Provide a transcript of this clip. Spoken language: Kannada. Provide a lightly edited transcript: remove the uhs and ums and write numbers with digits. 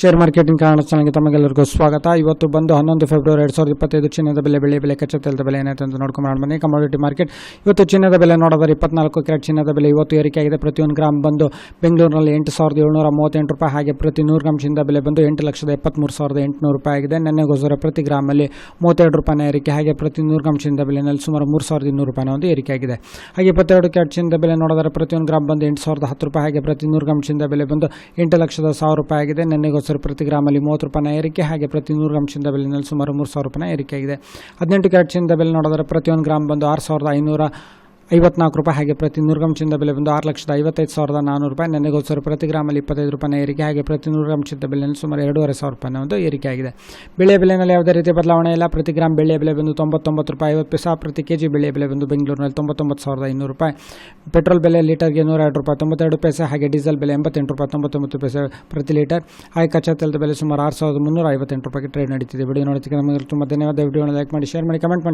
ಶೇರ್ ಮಾರ್ಕೆಟಿಂಗ್ ಕನ್ನಡ ಚಾನಲ್ಗೆ ತಮಗೆಲ್ಲರಿಗೂ ಸ್ವಾಗತ. ಇವತ್ತು ಬಂದು 11 ಫೆಬ್ರವರಿ 2025 ಚಿನ್ನದ ಬೆಲೆ, ಬೆಳೆ, ಕಚ್ಚಾ ತೈಲದ ಬೆಲೆ ಏನಾಯ್ತು ಅಂತ ನೋಡ್ಕೊಂಡು ಬನ್ನಿ. ಕಮೋಡಿಟಿ ಮಾರ್ಕೆಟ್ ಇವತ್ತು ಚಿನ್ನದ ಬೆಲೆ ನೋಡಿದರೆ 24 ಕ್ಯಾರೆಟ್ ಚಿನ್ನದ ಬೆಲೆ ಇವತ್ತು ಏರಿಕೆಯಾಗಿದೆ. ಪ್ರತಿ 1 ಗ್ರಾಮ್ ಬಂದು ಬೆಂಗಳೂರಿನಲ್ಲಿ 8,738 ರೂಪಾಯಿ, ಹಾಗೆ ಪ್ರತಿ 100 ಗ್ರಾಮ್ ಚಿನ್ನದ ಬೆಲೆ ಬಂದು 8,73,800 ರೂಪಾಯಿ ಆಗಿದೆ. ನೆನ್ನೆಗೋಸ್ಕರ ಪ್ರತಿ ಗ್ರಾಮಲ್ಲಿ 32 ರೂಪಾಯಿನ ಏರಿಕೆ, ಹಾಗೆ ಪ್ರತಿ 100 ಗ್ರಾಮ್ ಚಿನ್ನದ ಬೆಲೆಯಲ್ಲಿ ಸುಮಾರು 3,200 ರೂಪಾಯಿನ ಒಂದು ಏರಿಕೆಯಾಗಿದೆ. ಹಾಗೆ 22 ಕ್ಯಾರೆಟ್ ಚಿನ್ನದ ಬೆಲೆ ನೋಡಿದರೆ ಪ್ರತಿ 1 ಗ್ರಾಮ್ ಬಂದು 8,010 ರೂಪಾಯಿ, ಹಾಗೆ ಪ್ರತಿ 100 ಗ್ರಾಮ್ ಚಿನ್ನದ ಬೆಲೆ ಬಂದು 8,00,100 ರೂಪಾಯಿ ಆಗಿದೆ. ನೆನ್ನೆಗೋಸ್ಕರ ಪ್ರತಿ ಗ್ರಾಮಲ್ಲಿ 30 ರೂಪಾಯಿನ ಏರಿಕೆ, ಹಾಗೆ ಪ್ರತಿ 100 ಗ್ರಾಮ್ ಚಿನ್ನದ ಬೆಲೆಯಲ್ಲಿ ಸುಮಾರು 3,000 ರೂಪಾಯಿನ ಏರಿಕೆಯಾಗಿದೆ. 18 ಕ್ಯಾರೆಟ್ ಚಿನ್ನದ ಬೆಲೆ ನೋಡಿದರೆ ಪ್ರತಿ 1 ಗ್ರಾಮ್ ಬಂದು 6,554 ರೂಪಾಯಿ, ಹಾಗೆ ಪ್ರತಿ 100 ಗ್ರಾಮ್ ಚಿನ್ನದ ಬೆಲೆ ಬಂದು 6,55,400 ರೂಪಾಯಿ. ನೆನ್ನೆಗೋಸ್ಕರ ಪ್ರತಿ ಗ್ರಾಮಲ್ಲಿ 25 ರೂಪಾಯಿನ ಏರಿಕೆ, ಹಾಗೆ ಪ್ರತಿ 100 ಗ್ರಾಮ್ ಚಿನ್ನದ ಬೆಲೆಯಲ್ಲಿ ಸುಮಾರು 2,500 ರೂಪಾಯಿನ ಒಂದು ಏರಿಕೆಯಾಗಿದೆ. ಬೆಳೆ ಬೆಲೆಯಲ್ಲಿ ಯಾವುದೇ ರೀತಿಯ ಬದಲಾವಣೆ ಇಲ್ಲ. ಪ್ರತಿ ಗ್ರಾಮ್ ಬೆಳೆ ಬೆಲೆ ಬಂದು 99 ರೂಪಾಯಿ 50 ಪೈಸೆ, ಪ್ರತಿ ಕೆಜಿ ಬೆಳೆ ಬೆಲೆ ಬಂದು ಬೆಂಗಳೂರಿನಲ್ಲಿ 99,200 ರೂಪಾಯಿ. ಪೆಟ್ರೋಲ್ ಬೆಲೆ ಲೀಟರ್ಗೆ 102 ರೂಪಾಯಿ 92 ಪೈಸೆ, ಹಾಗೆ ಡೀಸೆಲ್ ಬೆಲೆ 88 ರೂಪಾಯಿ 99 ಪೈಸೆ ಪ್ರತಿ ಲೀಟರ್, ಹಾಗೆ ಕಚ್ಚಾ ತೈಲದ ಬೆಲೆ ಸುಮಾರು 6,358 ರೂಪಾಯಿಗೆ ಟ್ರೇಡ್ ನಡೀತಿದೆ. ವಿಡಿಯೋ ನೋಡೋದಕ್ಕೆ ನಮಗೆ ತುಂಬ ಧನ್ಯವಾದ. ವಿಡಿಯೋನ ಲೈಕ್ ಮಾಡಿ, ಶೇರ್ ಮಾಡಿ, ಕಮೆಂಟ್ ಮಾಡಿ.